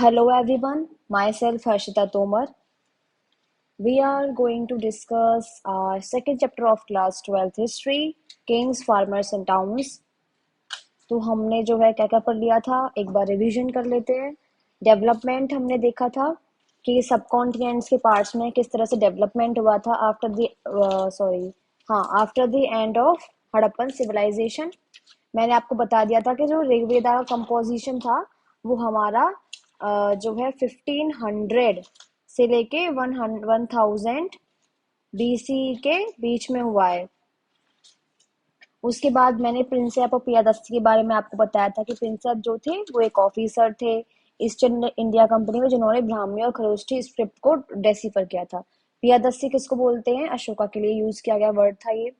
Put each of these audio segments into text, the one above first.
Hello everyone, myself Harshita Tomar. We are going to discuss our second chapter of class 12th history, Kings, Farmers and Towns. तो हमने जो है क्या क्या पढ़ लिया था एक बार रिवीजन कर लेते हैं। डेवलपमेंट हमने देखा था कि सब कॉन्टिनेंट्स के पार्ट्स में किस तरह से डेवलपमेंट हुआ था after the end of Harappan civilisation. मैंने आपको बता दिया था कि जो ऋग्वेदा का कंपोजिशन था वो हमारा जो है 1500 से लेके 1000 BC के बीच में हुआ है। उसके बाद मैंने प्रिंसेप और पियादस्ती के बारे में आपको बताया था कि प्रिंसेप जो थे वो एक ऑफिसर थे ईस्टर्न इंडिया कंपनी में जिन्होंने ब्राह्मी और खरोष्ठी स्क्रिप्ट को डेसिफर किया था। पियादस्ती किसको बोलते हैं? अशोका के लिए यूज किया गया वर्ड था ये।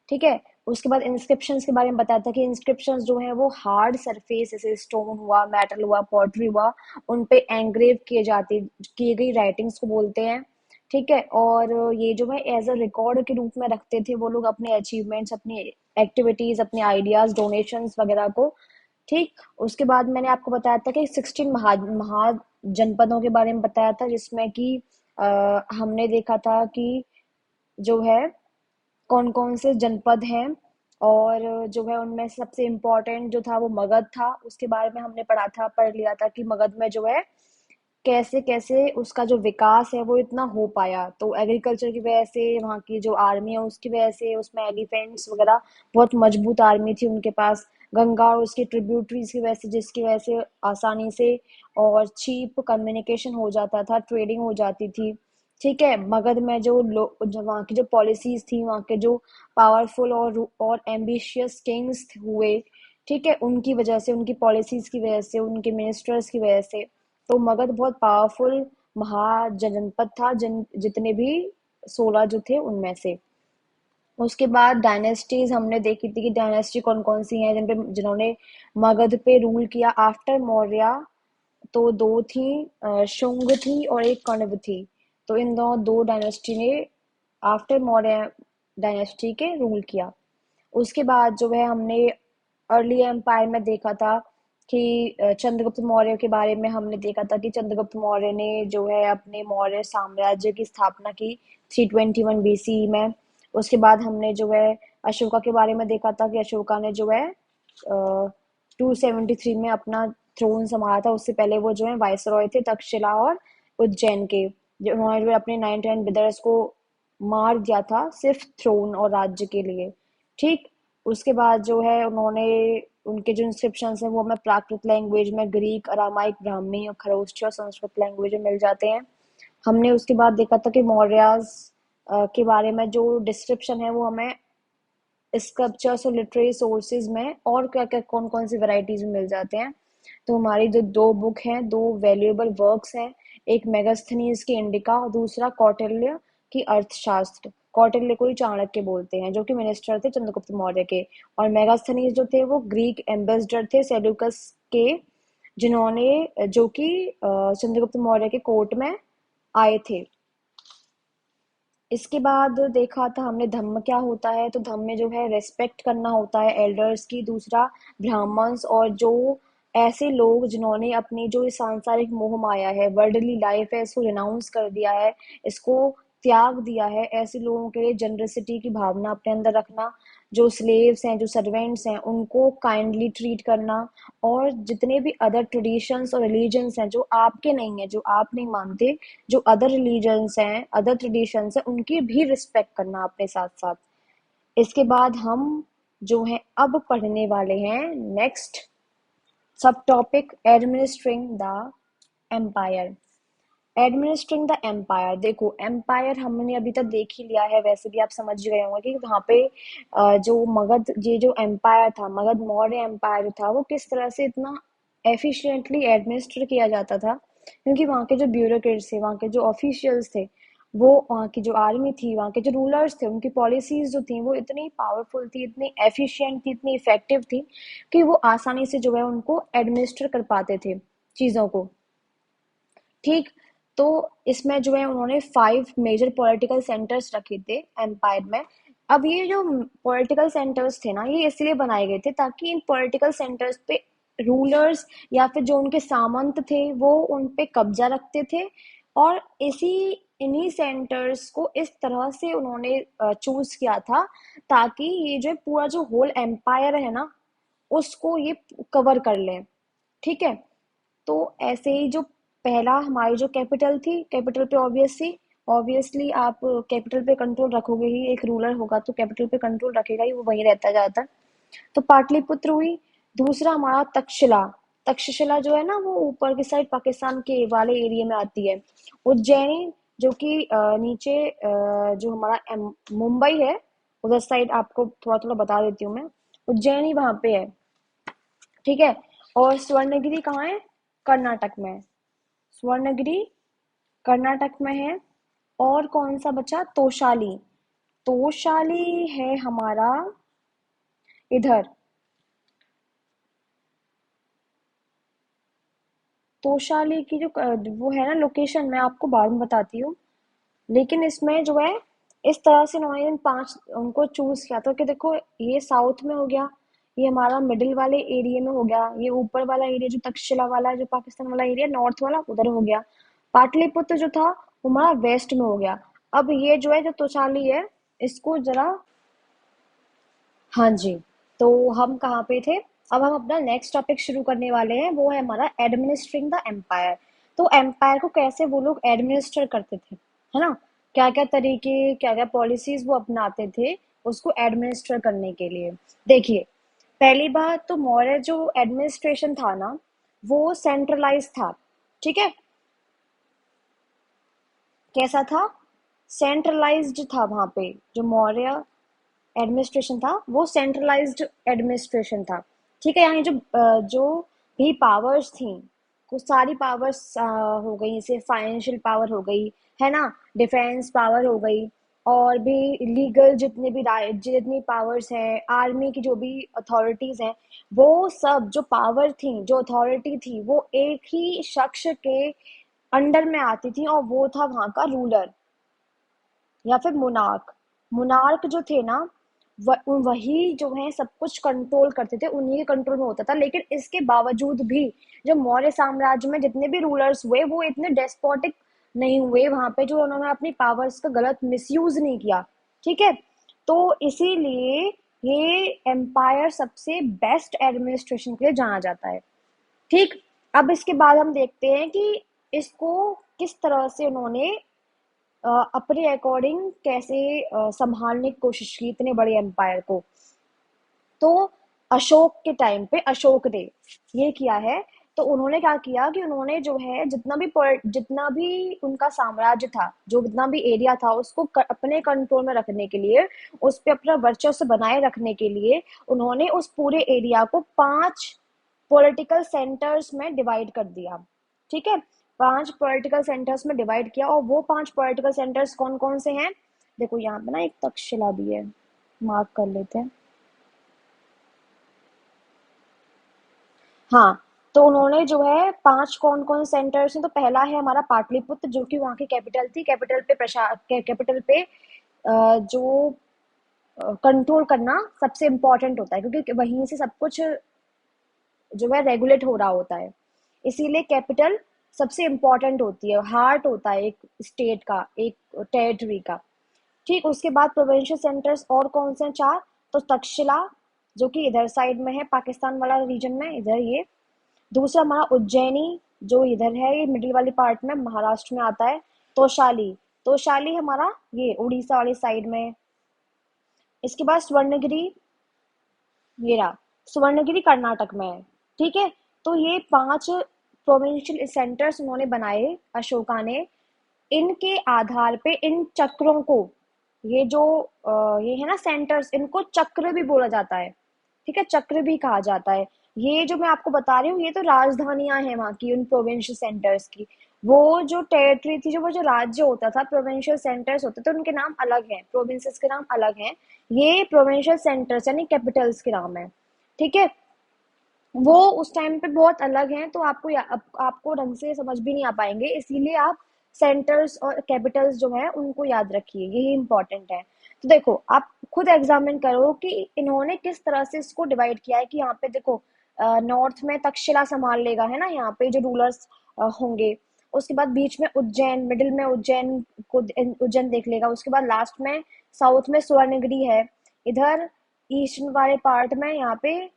ठीक है। उसके बाद इंस्क्रिप्शंस के बारे में बताया था कि इंस्क्रिप्शंस जो है वो हार्ड सरफेस जैसे स्टोन हुआ, मेटल हुआ, पॉटरी हुआ, उन पे एंग्रेव किए गई राइटिंग्स को बोलते हैं। ठीक है। और ये जो है एज अ रिकॉर्ड के रूप में रखते थे वो लोग अपने अचीवमेंट्स, अपनी एक्टिविटीज, अपने आइडियाज, डोनेशंस वगैरह को। ठीक। उसके बाद मैंने आपको बताया था कि 16 महाजनपदों के बारे में बताया था जिसमें कि हमने देखा था कि जो है कौन कौन से जनपद हैं। और जो है उनमें सबसे इम्पोर्टेंट जो था वो मगध था। उसके बारे में हमने पढ़ लिया था कि मगध में जो है कैसे कैसे उसका जो विकास है वो इतना हो पाया। तो एग्रीकल्चर की वजह से, वहाँ की जो आर्मी है उसकी वजह से, उसमें एलिफेंट्स वगैरह, बहुत मजबूत आर्मी थी उनके पास। गंगा और उसकी ट्रिब्यूटरीज की वजह से, जिसकी वजह से आसानी से और चीप कम्युनिकेशन हो जाता था, ट्रेडिंग हो जाती थी। ठीक है। मगध में जो वहाँ की जो पॉलिसीज थी, वहाँ के जो पावरफुल और एम्बिशियस किंग्स हुए, ठीक है, उनकी वजह से, उनकी पॉलिसीज की वजह से, उनके मिनिस्टर्स की वजह से, तो मगध बहुत पावरफुल महाजनपद था जितने भी 16 जो थे उनमें से। उसके बाद डायनेस्टीज हमने देखी थी कि डायनेस्टी कौन कौन सी हैं जिन्होंने मगध पे रूल किया आफ्टर मौर्य। तो दो थी, शुंग थी और एक कण्व थी। तो इन दो डायनेस्टी ने आफ्टर मौर्य डायनेस्टी के रूल किया। उसके बाद जो है हमने अर्ली एम्पायर में देखा था कि चंद्रगुप्त मौर्य के बारे में हमने देखा था कि चंद्रगुप्त मौर्य ने जो है अपने मौर्य साम्राज्य की स्थापना की 321 BC में। उसके बाद हमने जो है अशोका के बारे में देखा था कि अशोका ने जो है 273 में अपना थ्रोन संभाला था। उससे पहले वो जो है वायसरॉय थे तक्षशिला और उज्जैन के, जो उन्होंने जो है अपने 99 ब्रदर्स को मार दिया था सिर्फ थ्रोन और राज्य के लिए। ठीक। उसके बाद जो है उन्होंने, उनके जो इंस्क्रिप्शंस हैं वो हमें प्राकृत लैंग्वेज में ग्रीक, अरामाइक, ब्राह्मी और खरोष्ठी और संस्कृत लैंग्वेज में मिल जाते हैं। हमने उसके बाद देखा था कि मौर्यास के बारे में जो डिस्क्रिप्शन है वो हमें स्कल्पचर्स और लिटरेरी सोर्सेज में और क्या क्या कौन कौन सी वैरायटीज में मिल जाते हैं। तो हमारी जो दो बुक हैं, दो वैल्यूएबल वर्क्स हैं, एक मेगास्थनीज की इंडिका और दूसरा कौटिल्य की अर्थशास्त्र। कौटिल्य को ही चाणक्य बोलते हैं, जो कि मिनिस्टर थे चंद्रगुप्त मौर्य के। और मेगास्थनीज जो थे वो ग्रीक एम्बेसडर थे सेल्यूकस के, जिन्होंने जो कि चंद्रगुप्त मौर्य के कोर्ट में आए थे। इसके बाद देखा था हमने धम्म क्या होता है। तो धम्म में जो है रेस्पेक्ट करना होता है एल्डर्स की। दूसरा ब्राह्मण्स और जो ऐसे लोग जिन्होंने अपनी जो सांसारिक मोह माया है, वर्ल्डली लाइफ है, इसको रिनाउंस कर दिया है, इसको त्याग दिया है, ऐसे लोगों के लिए जनरसिटी की भावना अपने अंदर रखना। जो स्लेव्स हैं, जो सर्वेंट्स हैं, उनको काइंडली ट्रीट करना। और जितने भी अदर ट्रेडिशंस और रिलीजन्स हैं जो आपके नहीं है, जो आप नहीं मानते, जो अदर रिलीजन्स हैं, अदर ट्रेडिशंस हैं, उनकी भी रिस्पेक्ट करना अपने साथ साथ। इसके बाद हम जो है अब पढ़ने वाले हैं next subtopic, administering the empire. Administering the empire, देखो एम्पायर हमने अभी तक देख ही लिया है, वैसे भी आप समझ गए होंगे कि वहाँ पे जो मगध, ये जो एम्पायर था, मगध मौर्य एम्पायर था, वो किस तरह से इतना एफिशिएंटली एडमिनिस्टर किया जाता था। क्योंकि वहाँ के जो ब्यूरोक्रेट्स थे, वहाँ के जो ऑफिशियल्स थे, वो वहाँ की जो आर्मी थी, वहाँ के जो रूलर्स थे, उनकी पॉलिसीज जो थी वो इतनी पावरफुल थी, इतनी एफिशिएंट थी, इतनी इफेक्टिव थी कि वो आसानी से जो है उनको एडमिनिस्टर कर पाते थे चीज़ों को। ठीक। तो इसमें जो है उन्होंने 5 मेजर पॉलिटिकल सेंटर्स रखे थे एम्पायर में। अब ये जो पॉलिटिकल सेंटर्स थे ना, ये इसलिए बनाए गए थे ताकि इन पॉलिटिकल सेंटर्स पे रूलर्स या फिर जो उनके सामंत थे वो उन पे कब्जा रखते थे, और इसी इन्हीं सेंटर्स को इस तरह से उन्होंने चूज किया था ताकि ये जो पूरा जो होल एम्पायर है ना उसको ये कवर कर लें। ठीक है, तो ऐसे ही जो पहला हमारी जो कैपिटल थी, कैपिटल पे ऑब्वियसली आप कैपिटल पे कंट्रोल रखोगे ही, एक रूलर होगा तो कैपिटल पे कंट्रोल रखेगा ही, वो वहीं रहता ज्यादातर। तो पाटलिपुत्र हुई। दूसरा हमारा तक्षशिला। तक्षशिला जो है ना वो ऊपर की साइड पाकिस्तान के वाले एरिया में आती है। उज्जैनी जो कि नीचे जो हमारा मुंबई है उधर साइड, आपको थोड़ा थोड़ा बता देती हूँ मैं। उज्जैनी वहां पे है, ठीक है। और स्वर्णगिरी कहाँ है? कर्नाटक में। स्वर्णगिरी कर्नाटक में है। और कौन सा बचा? तोशाली। तोशाली है हमारा इधर। तोशाली की जो वो है ना लोकेशन, मैं आपको बाद में बताती हूँ। लेकिन इसमें जो है इस तरह से इन्होंने इन पांच उनको चूज किया था कि देखो ये साउथ में हो गया, ये हमारा मिडिल वाले एरिया में हो गया, ये ऊपर वाला एरिया जो तक्षशिला वाला है जो पाकिस्तान वाला एरिया नॉर्थ वाला उधर हो गया। पाटलिपुत्र जो था वो हमारा वेस्ट में हो गया। अब ये जो है जो तोशाली है इसको जरा, हाँ जी। तो हम कहाँ पे थे? अब हम अपना नेक्स्ट टॉपिक शुरू करने वाले हैं, वो है हमारा एडमिनिस्ट्रिंग द एम्पायर। तो एम्पायर को कैसे वो लोग एडमिनिस्टर करते थे, है ना? क्या क्या तरीके, क्या क्या पॉलिसीज वो अपनाते थे उसको एडमिनिस्टर करने के लिए। देखिए, पहली बात तो मौर्य जो एडमिनिस्ट्रेशन था ना वो सेंट्रलाइज था। ठीक है, कैसा था? सेंट्रलाइज्ड था। वहां पे जो मौर्य एडमिनिस्ट्रेशन था वो सेंट्रलाइज्ड एडमिनिस्ट्रेशन था। ठीक है, यहाँ जो भी पावर्स थी, कुछ सारी पावर्स हो गई, जैसे फाइनेंशियल पावर हो गई, है ना, डिफेंस पावर हो गई, और भी लीगल जितने भी जितनी पावर्स हैं, आर्मी की जो भी अथॉरिटीज हैं, वो सब जो पावर थी, जो अथॉरिटी थी, वो एक ही शख्स के अंडर में आती थी, और वो था वहां का रूलर या फिर मुनार्क। मुनार्क जो थे ना वही जो है सब कुछ कंट्रोल करते थे, उन्हीं के कंट्रोल में होता था। लेकिन इसके बावजूद भी जो मौर्य साम्राज्य में जितने भी रूलर्स हुए वो इतने डेस्पोटिक नहीं हुए वहां पे, जो उन्होंने अपनी पावर्स का गलत मिसयूज नहीं किया। ठीक है, तो इसीलिए ये एम्पायर सबसे बेस्ट एडमिनिस्ट्रेशन के लिए जाना जाता है। ठीक, अब इसके बाद हम देखते हैं कि इसको किस तरह से उन्होंने अपने अकॉर्डिंग कैसे संभालने की कोशिश की इतने बड़े एम्पायर को। तो अशोक के टाइम पे अशोक ने ये किया है। तो उन्होंने क्या किया कि उन्होंने जो है जितना भी उनका साम्राज्य था, जो जितना भी एरिया था उसको अपने कंट्रोल में रखने के लिए, उस पे अपना वर्चस्व बनाए रखने के लिए, उन्होंने उस पूरे एरिया को 5 पॉलिटिकल सेंटर्स में डिवाइड कर दिया। ठीक है, 5 पॉलिटिकल सेंटर्स में डिवाइड किया, और वो 5 पॉलिटिकल सेंटर्स कौन कौन से हैं? देखो यहाँ पे ना एक तक्षशिला भी है, मार्क कर लेते हैं। हाँ, तो उन्होंने जो है 5 कौन कौन सेंटर्स हैं, तो पहला है हमारा पाटलिपुत्र जो कि वहाँ की कैपिटल थी। कैपिटल पे जो कंट्रोल करना सबसे इम्पोर्टेंट होता है, क्योंकि वहीं से सब कुछ जो है रेगुलेट हो रहा होता है। इसीलिए कैपिटल सबसे इम्पोर्टेंट होती है, हार्ट होता है एक स्टेट का, एक टेरिटरी का। ठीक, उसके बाद प्रोविंशियल सेंटर्स और कौन से हैं? 4। तो तक्षशिला जो कि इधर साइड में है, पाकिस्तान वाला रीजन में, इधर ये। दूसरा हमारा उज्जैनी जो इधर है, ये मिडिल वाली पार्ट में महाराष्ट्र में आता है। तोशाली, तोशाली हमारा ये उड़ीसा वाली साइड में। इसके बाद स्वर्णगिरी, ये रहा स्वर्णगिरी कर्नाटक में है। ठीक है, तो ये 5 प्रोविंशियल सेंटर्स उन्होंने बनाए अशोका ने। इनके आधार पे इन चक्रों को, ये जो ये है ना सेंटर्स, इनको चक्र भी बोला जाता है। ठीक है, चक्र भी कहा जाता है। ये जो मैं आपको बता रही हूँ ये तो राजधानियां हैं वहाँ की, उन प्रोविंशियल सेंटर्स की। वो जो टेरिटरी थी, जो वो जो राज्य होता था, प्रोविंशियल सेंटर्स होते थे, उनके नाम अलग हैं, प्रोविंसेस के नाम अलग हैं। ये प्रोविंशियल सेंटर्स यानी कैपिटल्स के नाम है। ठीक है, वो उस टाइम पे बहुत अलग हैं, तो आपको ढंग से समझ भी नहीं आ पाएंगे, इसीलिए आप सेंटर्स और कैपिटल्स जो है उनको याद रखिए, यही इंपॉर्टेंट है। तो देखो आप खुद एग्जामिन करो कि इन्होंने किस तरह से इसको डिवाइड किया है, कि यहाँ पे देखो नॉर्थ में तक्षशिला संभाल लेगा, है ना, यहाँ पे जो रूलर्स होंगे। उसके बाद बीच में उज्जैन, मिडिल में उज्जैन को, उज्जैन देख लेगा। उसके बाद लास्ट में साउथ में स्वर्णगिरी है। इधर ईस्ट वाले पार्ट में यहाँ पे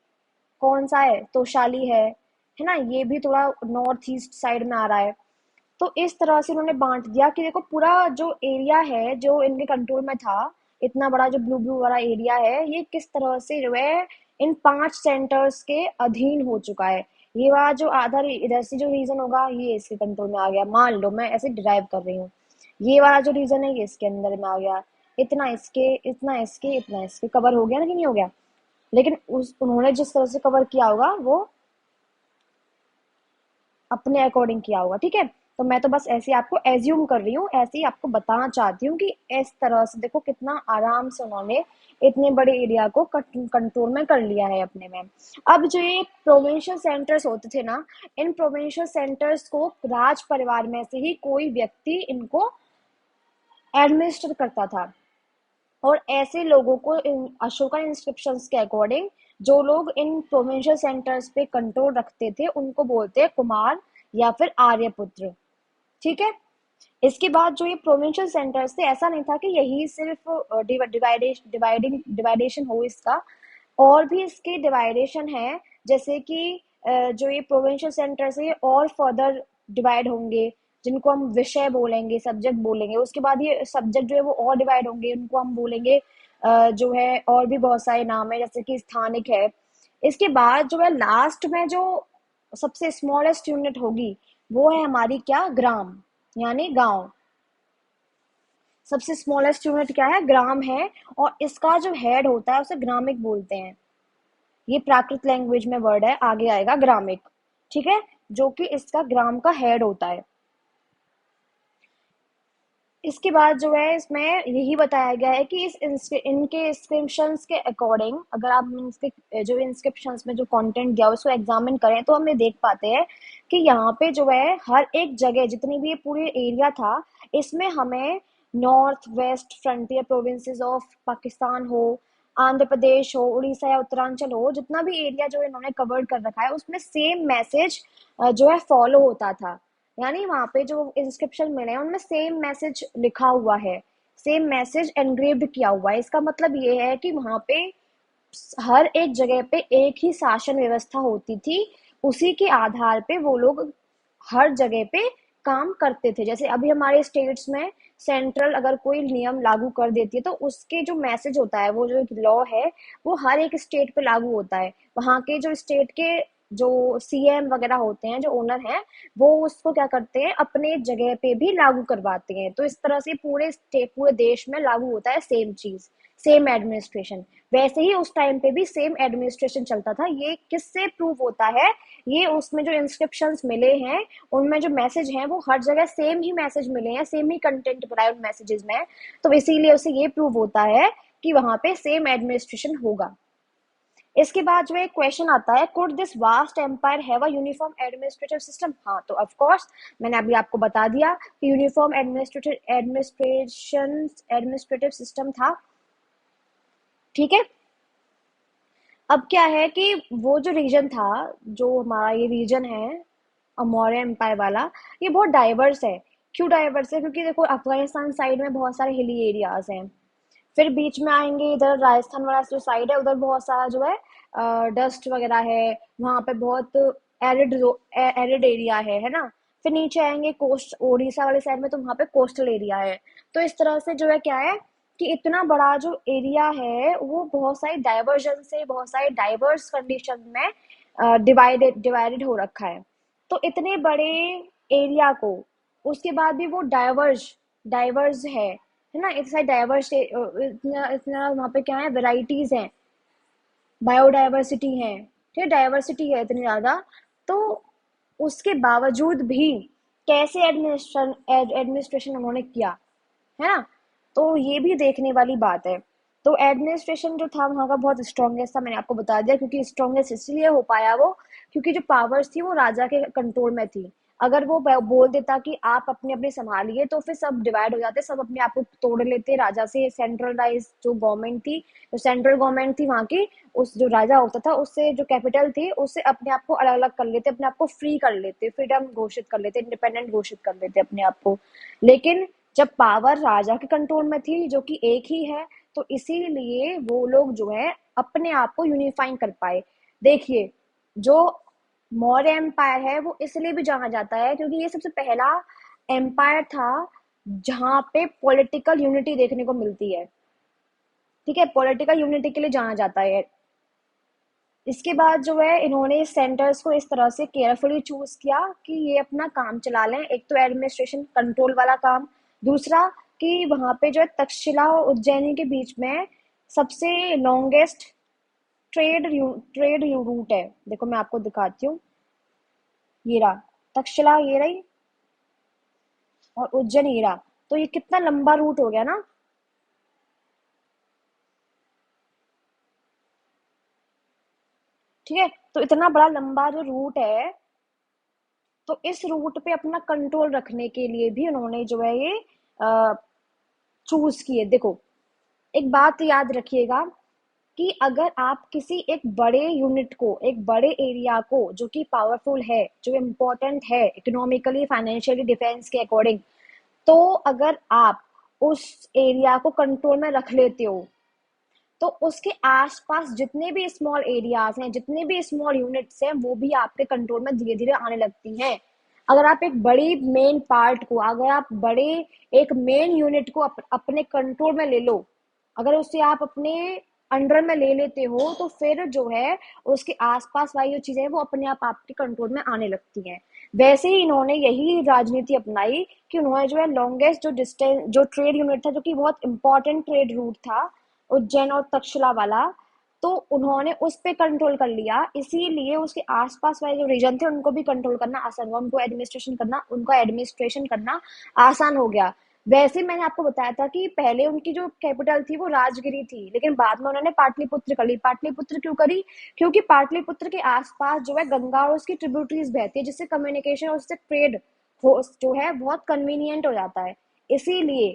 कौन सा है, तोशाली है ना, ये भी थोड़ा नॉर्थ ईस्ट साइड में आ रहा है। तो इस तरह से उन्होंने बांट दिया कि देखो पूरा जो एरिया है जो इनके कंट्रोल में था, इतना बड़ा जो ब्लू ब्लू वाला एरिया है, ये किस तरह से जो है इन 5 सेंटर्स के अधीन हो चुका है। ये वाला जो आधा इधर से जो रीजन होगा ये इसके कंट्रोल में आ गया, मान लो मैं ऐसे डिराइव कर रही हूँ। ये वाला जो रीजन है ये इसके अंदर में आ गया, इतना इसके, इतना इसके, इतना इसके, कवर हो गया ना कि नहीं हो गया। लेकिन उस उन्होंने जिस तरह से कवर किया होगा वो अपने अकॉर्डिंग किया होगा, ठीक है। तो मैं तो बस ऐसे ही आपको एज्यूम कर रही हूँ, ऐसे ही आपको बताना चाहती हूँ कि इस तरह से देखो कितना आराम से उन्होंने इतने बड़े एरिया को कंट्रोल में कर लिया है अपने में। अब जो ये प्रोविंशियल सेंटर्स होते थे ना, इन प्रोविंशियल सेंटर्स को राज परिवार में से ही कोई व्यक्ति इनको एडमिनिस्टर करता था। और ऐसे लोगों को इन अशोका इंस्क्रिप्शंस के अकॉर्डिंग जो लोग इन प्रोविंशियल सेंटर्स पे कंट्रोल रखते थे उनको बोलते हैं कुमार या फिर आर्यपुत्र, ठीक है। इसके बाद जो ये प्रोविंशियल सेंटर्स थे, ऐसा नहीं था कि यही सिर्फ डिवाइडेशन हो इसका, और भी इसके डिवाइडेशन है। जैसे कि जो ये प्रोविंशियल सेंटर्स है ये और फर्दर डिवाइड होंगे, जिनको हम विषय बोलेंगे, सब्जेक्ट बोलेंगे। उसके बाद ये सब्जेक्ट जो है वो और डिवाइड होंगे, उनको हम बोलेंगे जो है और भी बहुत सारे नाम है, जैसे कि स्थानिक है। इसके बाद जो है लास्ट में जो सबसे स्मॉलेस्ट यूनिट होगी वो है हमारी क्या, ग्राम, यानी गांव। सबसे स्मॉलेस्ट यूनिट क्या है, ग्राम है। और इसका जो हेड होता है उसे ग्रामिक बोलते हैं। ये प्राकृत लैंग्वेज में वर्ड है, आगे आएगा ग्रामिक, ठीक है, जो कि इसका ग्राम का हेड होता है। इसके बाद जो है इसमें यही बताया गया है कि इनके इंस्क्रिप्शंस के अकॉर्डिंग, अगर आप इसके जो इंस्क्रिप्शंस में जो कंटेंट दिया उसको एग्जामिन करें तो हम ये देख पाते हैं कि यहाँ पे जो है हर एक जगह जितनी भी ये पूरे एरिया था, इसमें हमें north west frontier provinces of Pakistan हो, आंध्र प्रदेश हो, उड़ीसा या उत्तरांचल हो, जितना भी एरिया जो इन्होंने कवर्ड कर रखा है उसमें सेम मैसेज जो है फॉलो होता था। यानी वहां पे जो इंस्क्रिप्शन मिले हैं उनमें सेम मैसेज लिखा हुआ है, सेम मैसेज एनग्रेव्ड किया हुआ है। इसका मतलब ये है कि वहां पे हर एक जगह पे एक ही शासन व्यवस्था होती थी, उसी के आधार पे वो लोग हर जगह पे काम करते थे। जैसे अभी हमारे स्टेट्स में सेंट्रल अगर कोई नियम लागू कर देती है तो उसके जो मैसेज होता है, वो जो लॉ है, वो हर एक स्टेट पे लागू होता है। वहाँ के जो स्टेट के जो सीएम वगैरह होते हैं, जो ओनर हैं, वो उसको क्या करते हैं, अपने जगह पे भी लागू करवाते हैं। तो इस तरह से पूरे स्टेट, पूरे देश में लागू होता है सेम चीज, सेम एडमिनिस्ट्रेशन। वैसे ही उस टाइम पे भी सेम एडमिनिस्ट्रेशन चलता था। ये किससे प्रूव होता है, ये उसमें जो इंस्क्रिप्शंस मिले हैं उनमें जो मैसेज हैं वो हर जगह सेम ही मैसेज मिले हैं, सेम ही कंटेंट पड़ा है उन मैसेजेस में। तो इसीलिए उसे ये प्रूव होता है कि वहां पे सेम एडमिनिस्ट्रेशन होगा। इसके बाद जो एक क्वेश्चन आता है, could this vast empire have a uniform administrative system. हाँ, तो ऑफ कोर्स मैंने अभी आपको बता दिया कि यूनिफॉर्म एडमिनिस्ट्रेटिव सिस्टम था, ठीक है। अब क्या है कि वो जो रीजन था, जो हमारा ये रीजन है मौर्य एम्पायर वाला, ये बहुत डाइवर्स है। क्यों डाइवर्स है, क्योंकि देखो अफगानिस्तान साइड में बहुत सारे हिली एरियाज हैं, फिर बीच में आएंगे इधर राजस्थान वाला जो साइड है, उधर बहुत सारा जो है डस्ट वगैरह है, वहां पे बहुत एरिड एरिड एरिया है ना। फिर नीचे आएंगे कोस्ट ओडिशा वाले साइड में, तो वहां पे कोस्टल एरिया है। तो इस तरह से जो है क्या है कि इतना बड़ा जो एरिया है वो बहुत सारे डाइवर्जन से, बहुत सारे डाइवर्स कंडीशन में डिवाइडेड डिवाइडेड हो रखा है। तो इतने बड़े एरिया को, उसके बाद भी वो डाइवर्स डाइवर्स है ना, इतना डाइवर्स, इतना इतना वहाँ पे क्या है, वेराइटीज हैं, बायोडाइवर्सिटी है, ठीक है, डाइवर्सिटी है इतनी ज्यादा। तो उसके बावजूद भी कैसे एडमिनिस्ट्रेशन उन्होंने किया, है ना। तो ये भी देखने वाली बात है। तो एडमिनिस्ट्रेशन जो था वहाँ का बहुत स्ट्रॉन्गेस्ट था, मैंने आपको बता दिया, क्योंकि स्ट्रॉन्गेस्ट इसलिए हो पाया वो, क्योंकि जो पावर्स थी वो राजा के कंट्रोल में थी। अगर वो बोल देता कि आप अपने अपने संभालिए, तो फिर सब डिवाइड हो जाते, सब अपने आप को तोड़ लेते राजा से। सेंट्रलाइज जो गवर्नमेंट थी, जो सेंट्रल गवर्नमेंट थी वहां की, उस जो राजा होता था उससे जो कैपिटल थी उससे अपने आप को अलग अलग कर लेते, अपने आप को फ्री कर लेते, फ्रीडम घोषित कर लेते, इंडिपेंडेंट घोषित कर लेते अपने आप को। लेकिन जब पावर राजा के कंट्रोल में थी जो कि एक ही है, तो इसीलिए वो लोग जो है अपने आप को यूनिफाइंग कर पाए। देखिए, जो मौर्य एम्पायर है वो इसलिए भी जाना जाता है क्योंकि ये सबसे पहला एम्पायर था जहां पे पॉलिटिकल यूनिटी देखने को मिलती है। ठीक है, पॉलिटिकल यूनिटी के लिए जाना जाता है। इसके बाद जो है इन्होंने सेंटर्स को इस तरह से केयरफुली चूज किया कि ये अपना काम चला लें। एक तो एडमिनिस्ट्रेशन कंट्रोल वाला काम, दूसरा कि वहां पे जो है तक्षशिला और उज्जैनी के बीच में सबसे लॉन्गेस्ट ट्रेड रूट है। देखो मैं आपको दिखाती हूँ, ये रहा तक्षशिला, ये रही, और उज्जैन ये रहा। तो ये कितना लंबा रूट हो गया ना। ठीक है, तो इतना बड़ा लंबा जो रूट है, तो इस रूट पे अपना कंट्रोल रखने के लिए भी उन्होंने जो है ये चूज किए। देखो, एक बात याद रखिएगा कि अगर आप किसी एक बड़े यूनिट को, एक बड़े एरिया को जो कि पावरफुल है, जो इम्पोर्टेंट है इकोनॉमिकली, फाइनेंशियली, डिफेंस के अकॉर्डिंग, तो अगर आप उस एरिया को कंट्रोल में रख लेते हो, तो उसके आसपास जितने भी स्मॉल एरियाज हैं, जितने भी स्मॉल यूनिट्स हैं, वो भी आपके कंट्रोल में धीरे धीरे आने लगती हैं। अगर आप एक बड़ी मेन पार्ट को, अगर आप बड़े एक मेन यूनिट को अपने कंट्रोल में ले लो, अगर उसे आप अपने अंडर में ले लेते हो, तो फिर जो है उसके आसपास वाली जो चीजें हैं वो अपने आप आपके कंट्रोल में आने लगती हैं। वैसे ही इन्होंने यही राजनीति अपनाई कि उन्होंने जो है लॉन्गेस्ट जो डिस्टेंस, जो ट्रेड यूनिट था, जो कि बहुत इंपॉर्टेंट ट्रेड रूट था, उज्जैन और तक्षशिला वाला, तो उन्होंने उस पे कंट्रोल कर लिया। इसीलिए उसके आसपास वाले जो रीजन थे उनको भी कंट्रोल करना आसान हुआ, उनका एडमिनिस्ट्रेशन करना आसान हो गया। वैसे मैंने आपको बताया था कि पहले उनकी जो कैपिटल थी वो राजगिरी थी, लेकिन बाद में उन्होंने पाटलिपुत्र कर ली। पाटलिपुत्र क्यों करी? क्योंकि पाटलिपुत्र के आसपास जो है गंगा और उसकी ट्रिब्यूटरीज बहती है, जिससे कम्युनिकेशन और उससे ट्रेड जो है बहुत कन्वीनियंट हो जाता है, इसीलिए।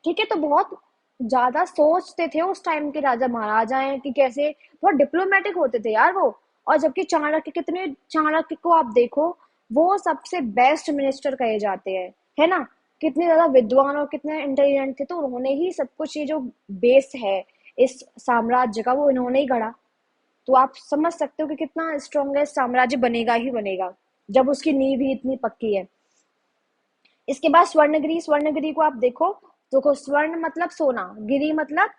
ठीक है, तो बहुत ज्यादा सोचते थे उस टाइम के राजा महाराजाएं कि कैसे, बहुत डिप्लोमेटिक होते थे यार वो। और जबकि चाणक्य, कितने चाणक्य को आप देखो, वो सबसे बेस्ट मिनिस्टर कहे जाते हैं, है ना। कितने ज्यादा विद्वान और कितने इंटेलिजेंट थे, तो उन्होंने ही सब कुछ, ये जो बेस है इस साम्राज्य का, वो इन्होंने ही गढ़ा। तो आप समझ सकते हो कि कितना स्ट्रॉन्गेस्ट साम्राज्य बनेगा ही बनेगा जब उसकी नींव ही इतनी पक्की है। इसके बाद स्वर्णगिरी, स्वर्णगिरी को आप देखो, देखो स्वर्ण मतलब सोना, गिरी मतलब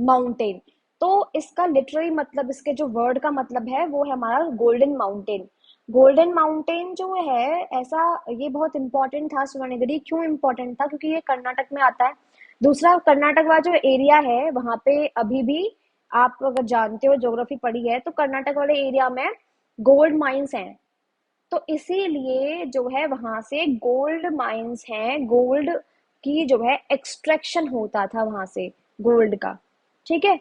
माउंटेन। तो इसका लिटररी मतलब, इसके जो वर्ड का मतलब है वो है हमारा गोल्डन माउंटेन। गोल्डन माउंटेन जो है, ऐसा ये बहुत इंपॉर्टेंट था स्वर्णगिरी। क्यों इंपॉर्टेंट था? क्योंकि ये कर्नाटक में आता है। दूसरा, कर्नाटक वाला जो एरिया है वहां पे अभी भी, आप अगर जानते हो, ज्योग्राफी पढ़ी है, तो कर्नाटक वाले एरिया में गोल्ड माइंस हैं। तो इसीलिए जो है वहां से गोल्ड माइंस हैं, गोल्ड की जो है एक्सट्रैक्शन होता था वहां से, गोल्ड का। ठीक है,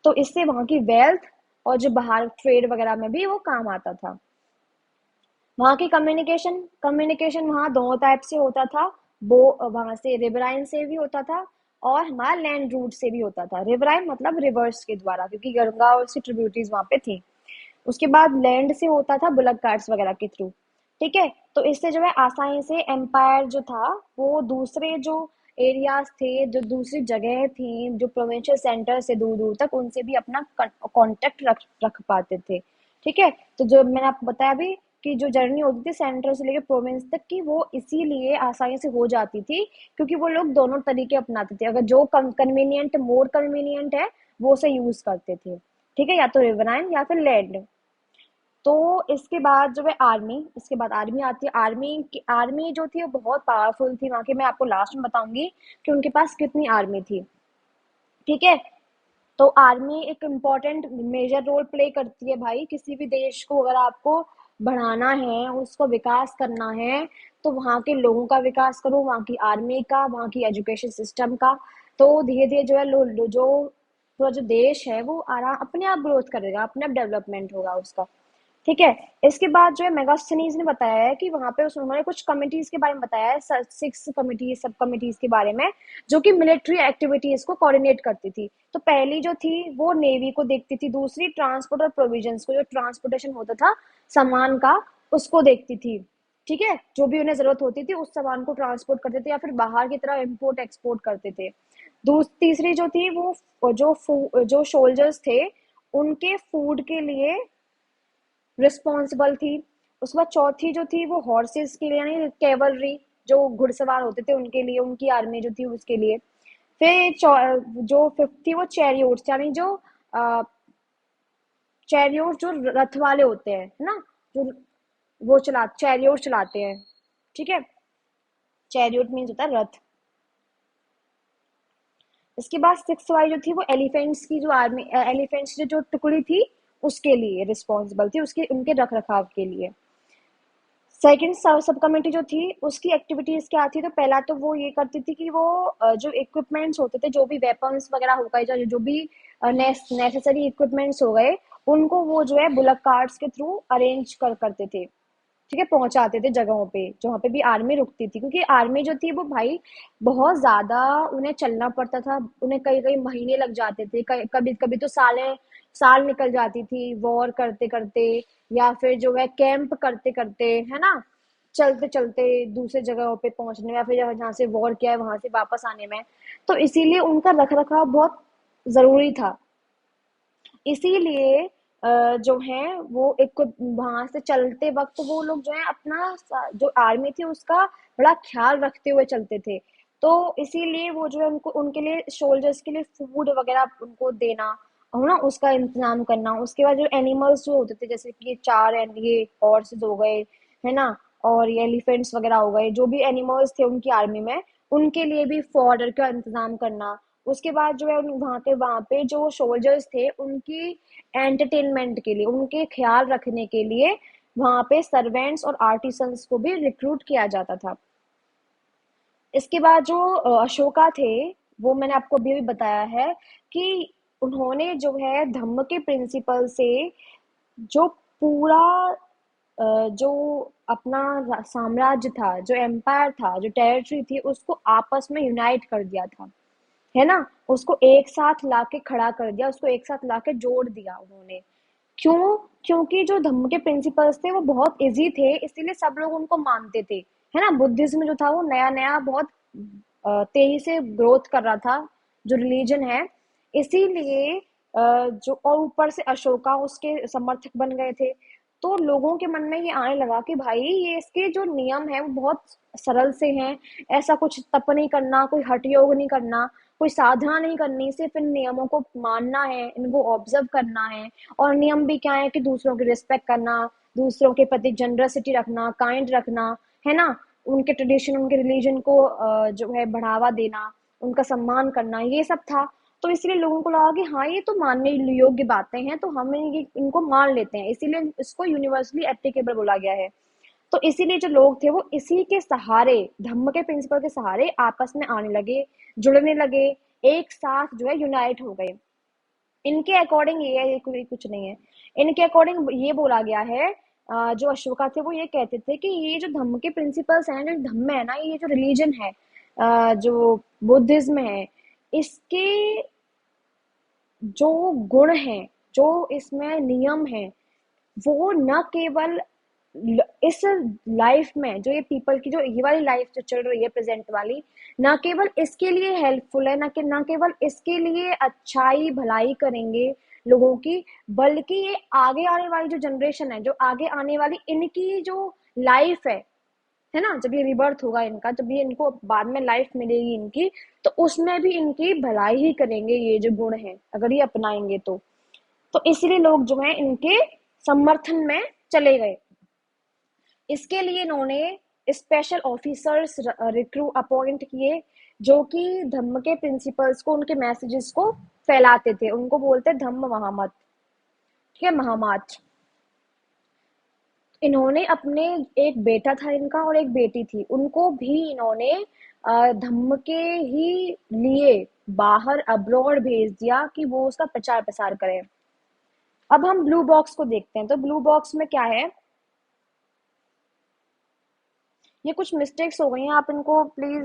तो इससे वहां की वेल्थ और जो बाहर ट्रेड वगैरह में भी वो काम आता था। वहां की कम्युनिकेशन, वहां दोनों टाइप से होता था। वो वहां से रिवराइन से भी होता था और हमारा लैंड रूट से भी होता था। रिवराइन मतलब रिवर्स के द्वारा, क्योंकि गंगा और उसकी ट्रिब्यूटरीज वहां पे थी। उसके बाद लैंड से होता था बुलक कार्ड्स वगैरह के थ्रू। ठीक है, तो इससे जो है आसानी से एम्पायर जो था वो दूसरे जो एरियाज थे, जो दूसरी जगह थी, जो प्रोविंशियल सेंटर से दूर दूर तक, उनसे भी अपना कांटेक्ट रख रख पाते थे। ठीक है, तो जो मैंने आपको बताया भी कि जो जर्नी होती थी सेंटर से लेकर प्रोविंस तक की, वो इसीलिए आसानी से हो जाती थी क्योंकि वो लोग दोनों तरीके अपनाते थे। अगर जो कन्वीनियंट, मोर कन्वीनियंट है, वो उसे यूज करते थे। ठीक है, या तो रिवराइन या फिर लैंड। तो इसके बाद जो है आर्मी, इसके बाद आर्मी आती है। आर्मी जो थी वो बहुत पावरफुल थी वहां की। मैं आपको लास्ट में बताऊंगी कि उनके पास कितनी आर्मी थी। ठीक है, तो आर्मी एक इम्पॉर्टेंट मेजर रोल प्ले करती है भाई किसी भी देश को। अगर आपको बढ़ाना है, उसको विकास करना है, तो वहाँ के लोगों का विकास करो, वहाँ की आर्मी का, वहाँ की एजुकेशन सिस्टम का। तो धीरे धीरे जो है जो पूरा जो देश है वो आराम अपने आप ग्रोथ करेगा, अपने आप डेवलपमेंट होगा उसका। ठीक है। इसके बाद जो है मेगास्थनीज ने बताया है कि वहां पे उन्होंने कुछ कमिटीज के बारे में बताया है, 6 कमिटीज, सब कमिटीज के बारे में, जो कि मिलिट्री एक्टिविटीज को कोऑर्डिनेट करती थी। तो पहली जो थी वो नेवी को देखती थी, दूसरी ट्रांसपोर्ट और प्रोविजंस को, जो ट्रांसपोर्टेशन होता था सामान का, उसको देखती थी। ठीक है, जो भी उन्हें जरूरत होती थी उस सामान को ट्रांसपोर्ट करते थे या फिर बाहर की तरफ इम्पोर्ट एक्सपोर्ट करते थे। तीसरी जो थी वो जो सोल्जर्स थे उनके फूड के लिए रिस्पॉन्सिबल थी। उसके बाद चौथी जो थी वो हॉर्सेस के लिए, यानी कैवलरी, जो घुड़सवार होते थे उनके लिए, उनकी आर्मी जो थी उसके लिए। फिर जो फिफ्थ थी वो चैरियोट्स, यानी जो चैरियोट जो रथ वाले होते हैं, है ना, जो वो चैरियोट चलाते हैं। ठीक है, चैरियोट मीन्स होता है रथ। इसके बाद सिक्स वाली जो थी वो एलिफेंट्स की जो आर्मी, एलिफेंट्स की जो टुकड़ी थी उसके लिए रिस्पॉन्सिबल थी, उसके उनके रख रखाव के लिए। सेकंड सब कमेटी जो थी उसकी एक्टिविटीज क्या थी, तो पहला तो वो ये करती थी कि वो जो इक्विपमेंट्स होते थे, जो भी वेपन्स वगैरह हो गए, जो भी नेसेसरी इक्विपमेंट्स हो गए, उनको वो जो है बुलक कार्ट्स के थ्रू अरेंज करते थे। ठीक है, पहुंचाते थे जगहों पे जहाँ पे भी आर्मी रुकती थी, क्योंकि आर्मी जो थी वो भाई बहुत ज्यादा उन्हें चलना पड़ता था, उन्हें कई कई महीने लग जाते थे, कभी कभी तो साल निकल जाती थी वॉर करते करते, या फिर जो है कैंप करते करते, है ना, चलते चलते दूसरे जगहों पे पहुंचने में, या फिर जहाँ से वॉर किया है वहां से वापस आने में। तो इसीलिए उनका रख रखाव बहुत जरूरी था। इसीलिए जो है वो एक वहां से चलते वक्त वो लोग जो है अपना जो आर्मी थी उसका बड़ा ख्याल रखते हुए चलते थे। तो इसीलिए वो जो है उनको, उनके लिए सोल्जर्स के लिए फूड वगैरह उनको देना, हो ना, उसका इंतजाम करना। उसके बाद जो एनिमल्स जो होते थे, जैसे कि ये हॉर्सेस हो गए, है ना, और ये एलिफेंट्स वगैरह हो गए, जो भी एनिमल्स थे उनकी आर्मी में, उनके लिए भी फॉर्डर का इंतजाम करना। उसके बाद जो है वहां पे जो सोल्जर्स थे उनकी एंटरटेनमेंट के लिए, उनके ख्याल रखने के लिए वहां पे सर्वेंट्स और आर्टिसंस को भी रिक्रूट किया जाता था। इसके बाद जो अशोका थे, वो मैंने आपको अभी भी बताया है कि उन्होंने जो है धम्म के प्रिंसिपल से जो पूरा जो अपना साम्राज्य था, जो एम्पायर था, जो टेरिटरी थी, उसको आपस में यूनाइट कर दिया था, है ना, उसको एक साथ लाके खड़ा कर दिया, उसको एक साथ लाके जोड़ दिया उन्होंने। क्यों? क्योंकि जो धम्म के प्रिंसिपल्स थे वो बहुत इजी थे, इसीलिए सब लोग उनको मानते थे, है ना। बुद्धिज्म जो था वो नया नया बहुत तेजी से ग्रोथ कर रहा था, जो रिलीजन है, इसीलिए जो, और ऊपर से अशोका उसके समर्थक बन गए थे। तो लोगों के मन में ये आने लगा कि भाई ये इसके जो नियम है वो बहुत सरल से हैं, ऐसा कुछ तप नहीं करना, कोई हठ योग नहीं करना, कोई साधना नहीं करनी, सिर्फ इन नियमों को मानना है, इनको ऑब्जर्व करना है। और नियम भी क्या है कि दूसरों की रिस्पेक्ट करना, दूसरों के प्रति जनरसिटी रखना, काइंड रखना, है ना, उनके ट्रेडिशन, उनके रिलीजन को जो है बढ़ावा देना, उनका सम्मान करना, ये सब था। तो इसलिए लोगों को लगा कि हाँ ये तो मानने योग्य बातें हैं, तो हम इनको मान लेते हैं, इसीलिए इसको यूनिवर्सली एप्लीकेबल बोला गया है। तो इसीलिए जो लोग थे वो इसी के सहारे, धम्म के प्रिंसिपल के सहारे आपस में आने लगे, जुड़ने लगे, एक साथ जो है यूनाइट हो गए। इनके अकॉर्डिंग ये है, ये कोई कुछ नहीं है, इनके अकॉर्डिंग ये बोला गया है, जो अशोका थे वो ये कहते थे कि ये जो धम्म के प्रिंसिपल्स हैं, जो धम्म है ना, ये जो रिलीजन है, जो बुद्धिज्म है, इसके जो गुण हैं, जो इसमें नियम है, वो न केवल इस लाइफ में, जो ये पीपल की जो ये वाली लाइफ जो चल रही है प्रेजेंट वाली, ना केवल इसके लिए हेल्पफुल है, ना केवल इसके लिए अच्छाई भलाई करेंगे लोगों की, बल्कि ये आगे आने वाली जो जनरेशन है, जो आगे आने वाली इनकी जो लाइफ है ना, जब ये रिबर्थ होगा इनका, जब ये इनको बाद में लाइफ मिलेगी इनकी, तो उसमें भी इनकी भलाई ही करेंगे ये जो गुण है, अगर ये अपनाएंगे तो इसलिए लोग जो है इनके समर्थन में चले गए। इसके लिए इन्होंने स्पेशल ऑफिसर्स रिक्रू अपॉइंट किए, जो कि धम्म के प्रिंसिपल्स को, उनके मैसेजेस को फैलाते थे, उनको बोलते धम्म महामत। ठीक है, महामात। इन्होंने अपने, एक बेटा था इनका और एक बेटी थी, उनको भी इन्होंने धम्म के ही लिए बाहर अब्रॉड भेज दिया कि वो उसका प्रचार प्रसार करें। अब हम ब्लू बॉक्स को देखते हैं, तो ब्लू बॉक्स में क्या है, ये कुछ मिस्टेक्स हो गई हैं, आप इनको प्लीज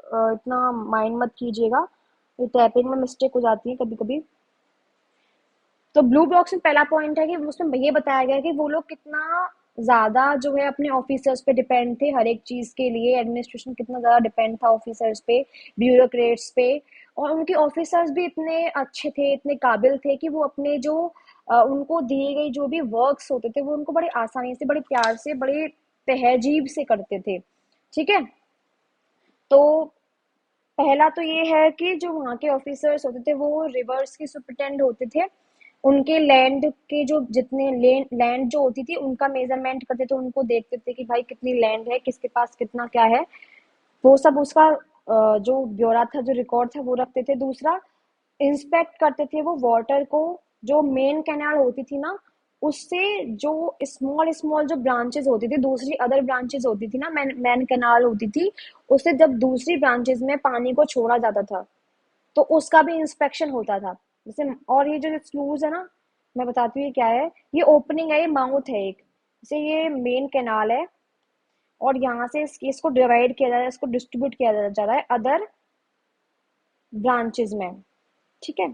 इतना माइंड मत कीजिएगा, ये टाइपिंग में मिस्टेक हो जाती है कभी कभी। तो ब्लू बॉक्स में पहला पॉइंट है कि उसमें ये बताया गया है कि वो लोग कितना ज्यादा जो है अपने ऑफिसर्स पे डिपेंड थे हर एक चीज के लिए, एडमिनिस्ट्रेशन कितना ज्यादा डिपेंड था ऑफिसर्स पे, ब्यूरोक्रेट्स पे। और उनके ऑफिसर्स भी इतने अच्छे थे, इतने काबिल थे कि वो अपने जो उनको दिए गए जो भी वर्क्स होते थे वो उनको बड़े आसानी से, बड़े प्यार से, बड़े तहजीब से करते थे। ठीक है, तो पहला तो ये है कि जो वहाँ के ऑफिसर्स होते थे वो रिवर्स के सुपरिटेंडेंट होते थे, उनके लैंड के जो जितने लैंड जो होती थी उनका मेजरमेंट करते थे, उनको देखते थे कि भाई कितनी लैंड है, किसके पास कितना क्या है, वो सब उसका जो ब्यौरा था, जो रिकॉर्ड था वो रखते थे। दूसरा, इंस्पेक्ट करते थे वो वाटर को, जो मेन कैनाल होती थी ना उससे जो स्मॉल स्मॉल जो ब्रांचेस होती थी, दूसरी अदर ब्रांचेस होती थी ना, मैन कैनाल होती थी, उससे जब दूसरी ब्रांचेस में पानी को छोड़ा जाता था तो उसका भी इंस्पेक्शन होता था। जैसे, और ये जो स्लूज है ना, मैं बताती हूँ ये क्या है, ये ओपनिंग है, ये माउथ है एक, जैसे ये मेन कैनाल है और यहाँ से इसको डिवाइड किया जा रहा है, इसको डिस्ट्रीब्यूट किया जा रहा है अदर ब्रांचेस में। ठीक है,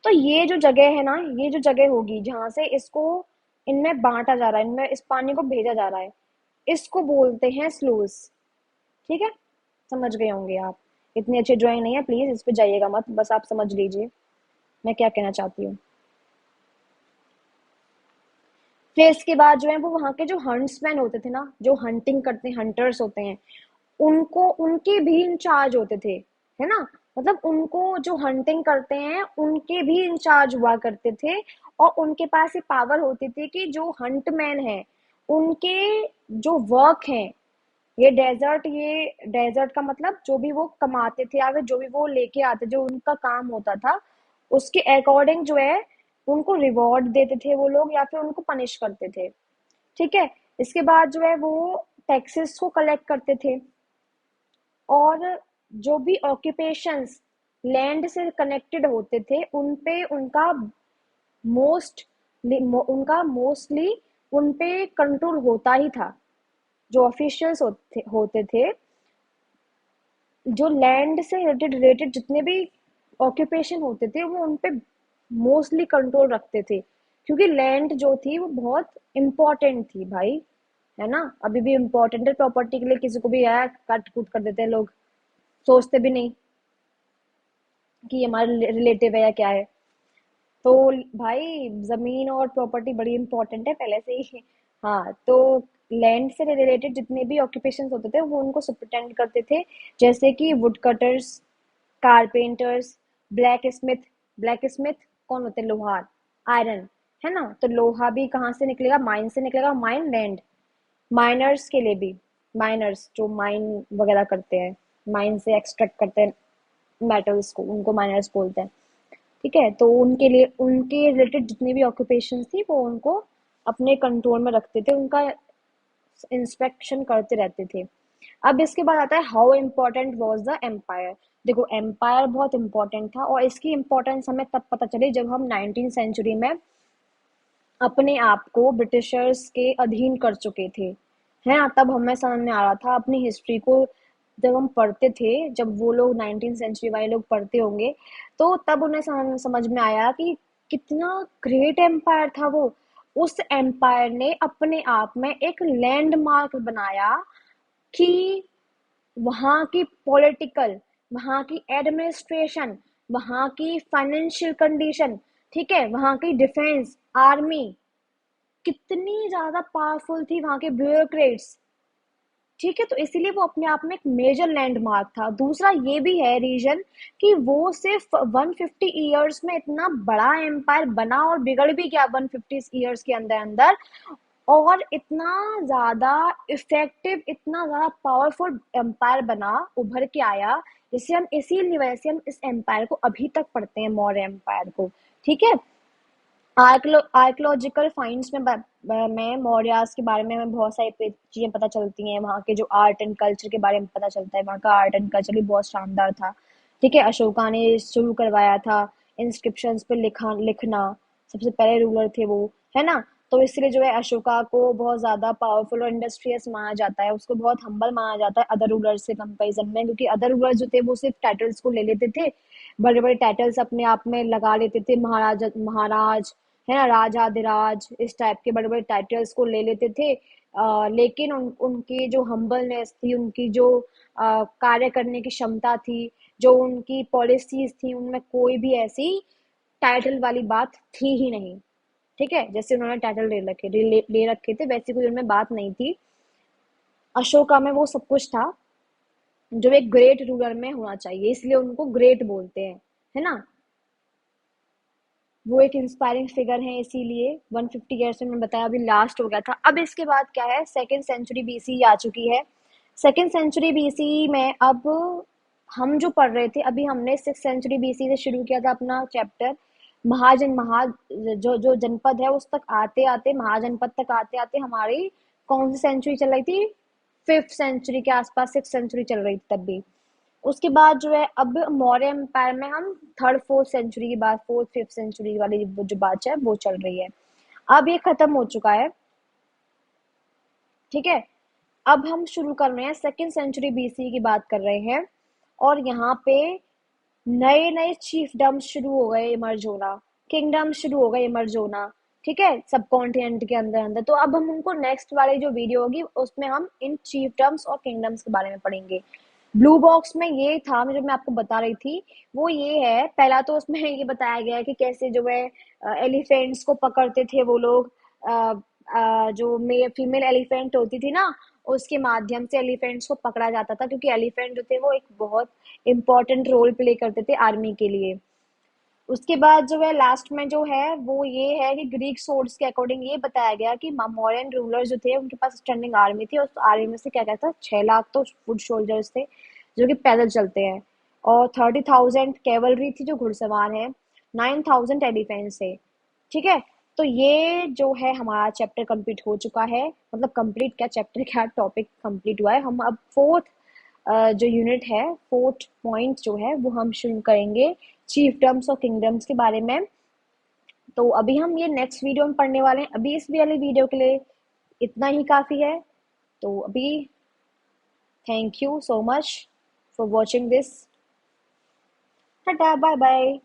तो ये जो जगह है ना, ये जो जगह होगी जहां से इसको इनमें बांटा जा रहा है, इनमें इस पानी को भेजा जा रहा है, इसको बोलते हैं स्लूज। ठीक है, समझ गए होंगे आप, इतनी अच्छी ड्राइंग नहीं है, प्लीज इस पे जाइएगा मत, बस आप समझ लीजिए मैं क्या कहना चाहती हूँ। फिर इसके बाद जो है वो वहां के जो हंट्समैन होते थे ना, जो हंटिंग करते हैं, हंटर्स होते हैं, उनको उनके भी इंचार्ज होते थे, है ना, मतलब उनको जो हंटिंग करते हैं उनके भी इंचार्ज हुआ करते थे। और उनके पास ये पावर होती थी कि जो हंटमैन है उनके जो वर्क है, ये डेजर्ट का मतलब जो भी वो कमाते थे या फिर जो भी वो लेके आते, जो उनका काम होता था उसके अकॉर्डिंग जो है उनको रिवॉर्ड देते थे वो लोग या फिर उनको पनिश करते थे। ठीक है, इसके बाद जो है वो टैक्सेस को कलेक्ट करते थे, और जो भी ऑक्यूपेशंस लैंड से कनेक्टेड होते थे उन पे मोस्ट उनका मोस्टली उन पे कंट्रोल होता ही था। जो ऑफिशियल्स होते थे, जो लैंड से रिलेटेड जितने भी ऑक्यूपेशन होते थे वो उन पे मोस्टली कंट्रोल रखते थे, क्योंकि लैंड जो थी वो बहुत इम्पोर्टेंट थी भाई, है ना, अभी भी इम्पोर्टेंट है, प्रॉपर्टी के लिए किसी को भी आया काट कूट कर देते हैं लोग, सोचते भी नहीं कि ये हमारे रिलेटिव है या क्या है। तो भाई जमीन और प्रॉपर्टी बड़ी इंपॉर्टेंट है पहले से ही। हाँ, तो लैंड से रिलेटेड जितने भी ऑक्यूपेशन होते थे वो उनको सुपरटेंड करते थे, जैसे कि would cutters, carpenters, black Smith. Black Smith कौन होते हैं, लोहार, आयरन, है ना, तो लोहा भी कहाँ से निकलेगा, माइन से निकलेगा, माइन लैंड। माइनर्स के लिए भी, माइनर्स जो माइन वगैरह करते हैं, माइन से एक्सट्रैक्ट करते हैं मेटल्स को, उनको माइनर्स बोलते हैं। ठीक है, तो उनके लिए उनके रिलेटेड जितनी भी ऑक्यूपेशन थी वो उनको अपने कंट्रोल में रखते थे, उनका इंस्पेक्शन करते रहते थे। अब इसके बाद आता है how important was the empire. देखो, एम्पायर बहुत इंपॉर्टेंट था और इसकी इम्पोर्टेंस हमें तब पता चली जब हम 19th सेंचुरी में अपने आप को ब्रिटिशर्स के अधीन कर चुके थे, है ना, तब हमें समझ में आ रहा था अपनी हिस्ट्री को, जब हम पढ़ते थे, जब वो लोग 19th सेंचुरी वाले लोग पढ़ते होंगे तो तब उन्हें समझ में आया कि कितना ग्रेट एम्पायर था वो। उस एम्पायर ने अपने आप में एक लैंडमार्क बनाया कि वहाँ की पॉलिटिकल, वहाँ की एडमिनिस्ट्रेशन, वहाँ की फाइनेंशियल कंडीशन, ठीक है, वहाँ की डिफेंस आर्मी कितनी ज्यादा पावरफुल थी, वहां के ब्यूरोक्रेट्स। ठीक है, तो इसीलिए वो अपने आप में एक मेजर लैंडमार्क था। दूसरा ये भी है रीजन कि वो सिर्फ 150 ईयर्स में इतना बड़ा एम्पायर बना और बिगड़ भी गया 150 ईयर्स के अंदर अंदर, और इतना ज्यादा इफेक्टिव, इतना ज्यादा पावरफुल एम्पायर बना, उभर के आया, जिससे हम इसीलिए वजह से हम इस एम्पायर को अभी तक पढ़ते हैं, मौर्य एम्पायर को। ठीक है, आर्कोलॉजिकल फाइंड्स में मौर्यास के बारे में हमें बहुत सारी चीजें पता चलती हैं, वहाँ के जो आर्ट एंड कल्चर के बारे में पता चलता है, वहाँ का आर्ट एंड कल्चर भी बहुत शानदार था। ठीक है, अशोका ने शुरू करवाया था इंस्क्रिप्शंस पे लिखना, सबसे पहले रूलर थे वो, है ना। तो इसलिए जो है अशोका को बहुत ज्यादा पावरफुल और इंडस्ट्रियस माना जाता है, उसको बहुत हम्बल माना जाता है अदर रूलर से कंपैरिजन में, क्योंकि अदर रूलर जो थे वो सिर्फ टाइटल्स को ले लेते थे, बड़े बड़े टाइटल्स अपने आप में लगा लेते थे, महाराज महाराज, है ना, राजाधिराज, इस टाइप के बड़े बड़े टाइटल्स को ले लेते थे। लेकिन उनकी जो हम्बलनेस थी, उनकी जो कार्य करने की क्षमता थी, जो उनकी पॉलिसीज थी, उनमें कोई भी ऐसी टाइटल वाली बात थी ही नहीं। ठीक है, जैसे उन्होंने टाइटल ले रखे थे वैसी कोई उनमें बात नहीं थी। अशोका में वो सब कुछ था जो एक ग्रेट रूलर में होना चाहिए, इसलिए उनको ग्रेट बोलते हैं, है ना। वो एक इंस्पायरिंग फिगर है, इसीलिए 150 ईयर्स में, मैं बताया अभी लास्ट हो गया था। अब इसके बाद क्या है, सेकेंड सेंचुरी बीसी आ चुकी है। सेकेंड सेंचुरी बीसी में अब हम जो पढ़ रहे थे, अभी हमने सिक्स सेंचुरी बीसी से शुरू किया था अपना चैप्टर। महाजन महा जो जो जनपद है उस तक आते आते, महाजनपद तक आते आते हमारी कौन सी सेंचुरी चल रही थी, फिफ्थ सेंचुरी के आसपास, सिक्स सेंचुरी चल रही थी तब भी। उसके बाद जो है अब मौर्य एम्पायर में हम थर्ड फोर्थ सेंचुरी की बात, फोर्थ फिफ्थ सेंचुरी वाली जो बात है वो चल रही है। अब ये खत्म हो चुका है, ठीक है। अब हम शुरू कर रहे हैं सेकेंड सेंचुरी बीसी की बात कर रहे हैं, और यहाँ पे नए नए चीफडम्स शुरू हो गए इमर्ज होना, किंगडम शुरू हो गए इमर्ज होना, ठीक है, सब कॉन्टिनेंट के अंदर अंदर। तो अब हम उनको नेक्स्ट वाली जो वीडियो होगी उसमें हम इन चीफडम्स और किंगडम्स के बारे में पढ़ेंगे। ब्लू बॉक्स में ये था जो मैं आपको बता रही थी, वो ये है, पहला तो उसमें ये बताया गया है कि कैसे जो है एलिफेंट्स को पकड़ते थे वो लोग, जो फीमेल एलिफेंट होती थी ना, उसके माध्यम से एलिफेंट्स को पकड़ा जाता था, क्योंकि एलिफेंट जो थे वो एक बहुत इंपॉर्टेंट रोल प्ले करते थे आर्मी के लिए। उसके बाद जो है लास्ट में जो है वो ये है कि ग्रीक सोर्स के अकॉर्डिंग ये बताया गया कि मौर्यन रूलर जो थे उनके पास स्टैंडिंग आर्मी थी, और उस आर्मी में से क्या कहता था, 6 लाख तो फुट सोल्जर्स थे जो कि पैदल चलते हैं, और 30,000 कैवलरी थी जो घुड़सवार है, 9,000 एलिफेंट्स थे। ठीक है, तो ये जो है हमारा चैप्टर कंप्लीट हो चुका है, मतलब कंप्लीट क्या चैप्टर, क्या टॉपिक कंप्लीट हुआ है। हम अब फोर्थ जो यूनिट है, फोर्थ पॉइंट जो है वो हम शुरू करेंगे चीफडम्स और किंगडम्स के बारे में। तो अभी हम ये नेक्स्ट वीडियो में पढ़ने वाले हैं, अभी इस वाले वीडियो के लिए इतना ही काफ़ी है। तो अभी thank you so much for watching this, ta-ta bye bye.